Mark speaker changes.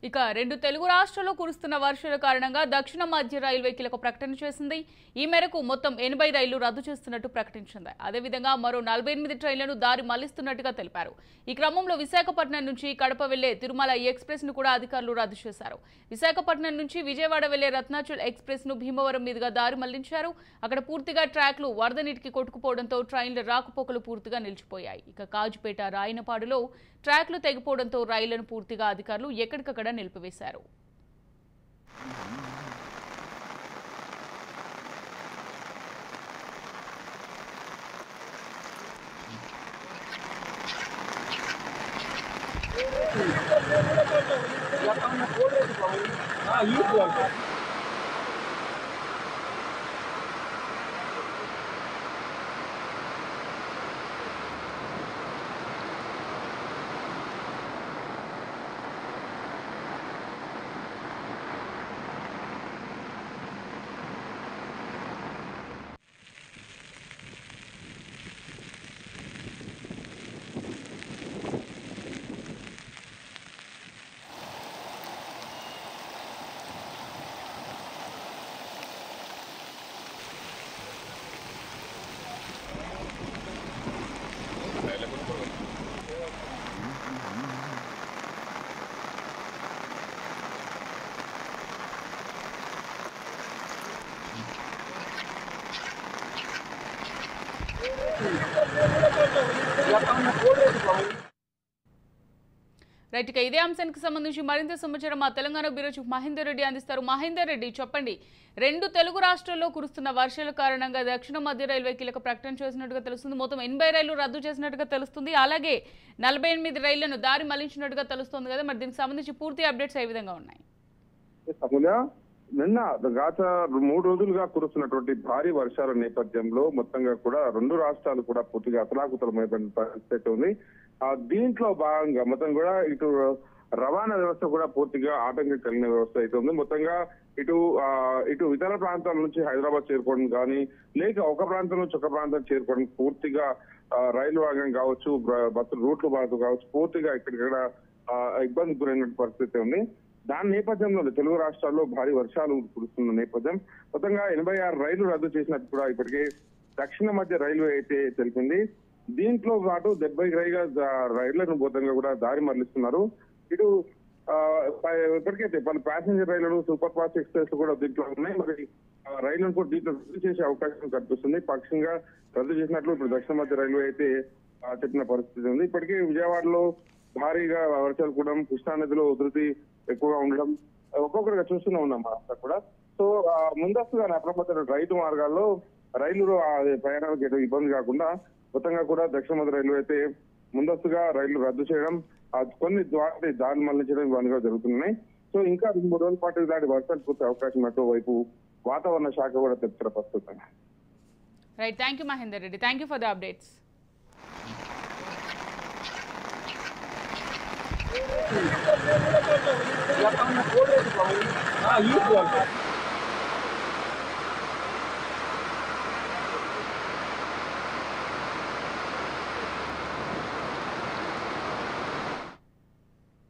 Speaker 1: ఇక రెండు తెలుగు రాష్ట్రాల్లో కురుస్తున్న వర్షాల కారణంగా దక్షిణ మధ్య రైల్వే కీలక ప్రకటన చేసింది. ఈ మేరకు మొత్తం 80 రైళ్లు రద్దు చేస్తున్నట్టు ప్రకటించింది. అదేవిధంగా మరో 48 ట్రైన్లను దారి మళ్లిస్తున్నట్టుగా తెలిపారు. ఈ క్రమంలో విశాఖపట్నం నుంచి కడప వెళ్లే తిరుమల ఎక్స్ప్రెస్ ను కూడా అధికారులు రద్దు చేశారు. విశాఖపట్నం నుంచి విజయవాడ వెళ్లే రత్నాచల్ ఎక్స్ప్రెస్ ను భీమవరం మీదుగా దారి మళ్లించారు. అక్కడ పూర్తిగా ట్రాక్లు వరద నీటికి కొట్టుకుపోవడంతో ట్రైన్ల రాకపోకలు పూర్తిగా నిలిచిపోయాయి. ఇక కాజుపేట రాయనపాడులో ట్రాక్లు తెగిపోవడంతో రైళ్లను పూర్తిగా అధికారులు ఎక్కడికక్కడ నిలిపివేశారు. రైట్, ఇక ఇదే అంశానికి సంబంధించి మరింత సమాచారం మా తెలంగాణ బ్యూరో చీఫ్ మహేందర్ రెడ్డి అందిస్తారు. మహేందర్ రెడ్డి, చెప్పండి. రెండు తెలుగు రాష్ట్రాల్లో కురుస్తున్న వర్షాల కారణంగా దక్షిణ మధ్య రైల్వే కీలక ప్రకటన చేసినట్టుగా తెలుస్తుంది. మొత్తం 80 రైళ్లు రద్దు చేసినట్టుగా తెలుస్తుంది. అలాగే 48 రైళ్లను దారి మళ్లించినట్టుగా తెలుస్తుంది కదా, మరి దీనికి సంబంధించి పూర్తి అప్డేట్స్ ఏ విధంగా ఉన్నాయి?
Speaker 2: నిన్న గత 3 రోజులుగా కురుస్తున్నటువంటి భారీ వర్షాల నేపథ్యంలో మొత్తంగా కూడా రెండు రాష్ట్రాలు కూడా పూర్తిగా అతలాకుతలమైన పరిస్థితి ఉంది. దీంట్లో భాగంగా మొత్తం కూడా ఇటు రవాణా వ్యవస్థ కూడా పూర్తిగా ఆటంకం కలిగిన వ్యవస్థ అయితే ఉంది. మొత్తంగా ఇటు ఇతర ప్రాంతాల నుంచి హైదరాబాద్ చేరుకోవడం కానీ, లేక ఒక ప్రాంతం నుంచి ఒక ప్రాంతం చేరుకోవడం పూర్తిగా రైలు మార్గం కావచ్చు, బస్సు రూట్లు కావచ్చు, పూర్తిగా ఇక్కడిక్కడ ఇబ్బంది గురైన పరిస్థితి ఉంది. దాని నేపథ్యంలో తెలుగు రాష్ట్రాల్లో భారీ వర్షాలు కురుస్తున్న నేపథ్యం మొత్తంగా 86 రైళ్లు రద్దు చేసినట్టు కూడా ఇప్పటికే దక్షిణ మధ్య రైల్వే అయితే తెలిపింది. దీంట్లో పాటు 70 రైళ్లను మొత్తంగా కూడా దారి మళ్లిస్తున్నారు. ఇటు ఇప్పటికైతే పలు ప్యాసింజర్ రైళ్లను, సూపర్ ఫాస్ట్ ఎక్స్ప్రెస్ కూడా దీంట్లో ఉన్నాయి. మరి రైళ్లను కూడా దీంట్లో రద్దు చేసే అవకాశం కనిపిస్తుంది. పక్షంగా రద్దు చేసినట్లు ఇప్పుడు దక్షిణ మధ్య రైల్వే అయితే చెప్పిన పరిస్థితి ఉంది. ఇప్పటికే విజయవాడలో భారీగా వర్షాలు కూడా, కృష్ణానదిలో ఉధృతి ఎక్కువగా ఉండడం ఒక్కొక్కరిగా చూస్తూనే ఉన్నాం అంతా కూడా. సో ముందస్తుగా అప్రమత్తమైన రైలు మార్గాల్లో రైలు ప్రయాణాలకు ఎటు ఇబ్బంది కాకుండా మొత్తంగా కూడా దక్షిణ మధ్య రైల్వే అయితే ముందస్తుగా రైళ్లు రద్దు చేయడం, కొన్ని దారి మళ్లించడం ఇవన్నీగా జరుగుతున్నాయి. సో ఇంకా 2-3 రోజుల పాటు ఇలాంటి వర్షాలు పూర్తి అవకాశం ఉన్నట్టు వైపు వాతావరణ శాఖ కూడా తెలుపుతున్న ప్రస్తుతం.
Speaker 1: Right, thank you Mahender Reddy, thank you for the updates.
Speaker 3: Ya está una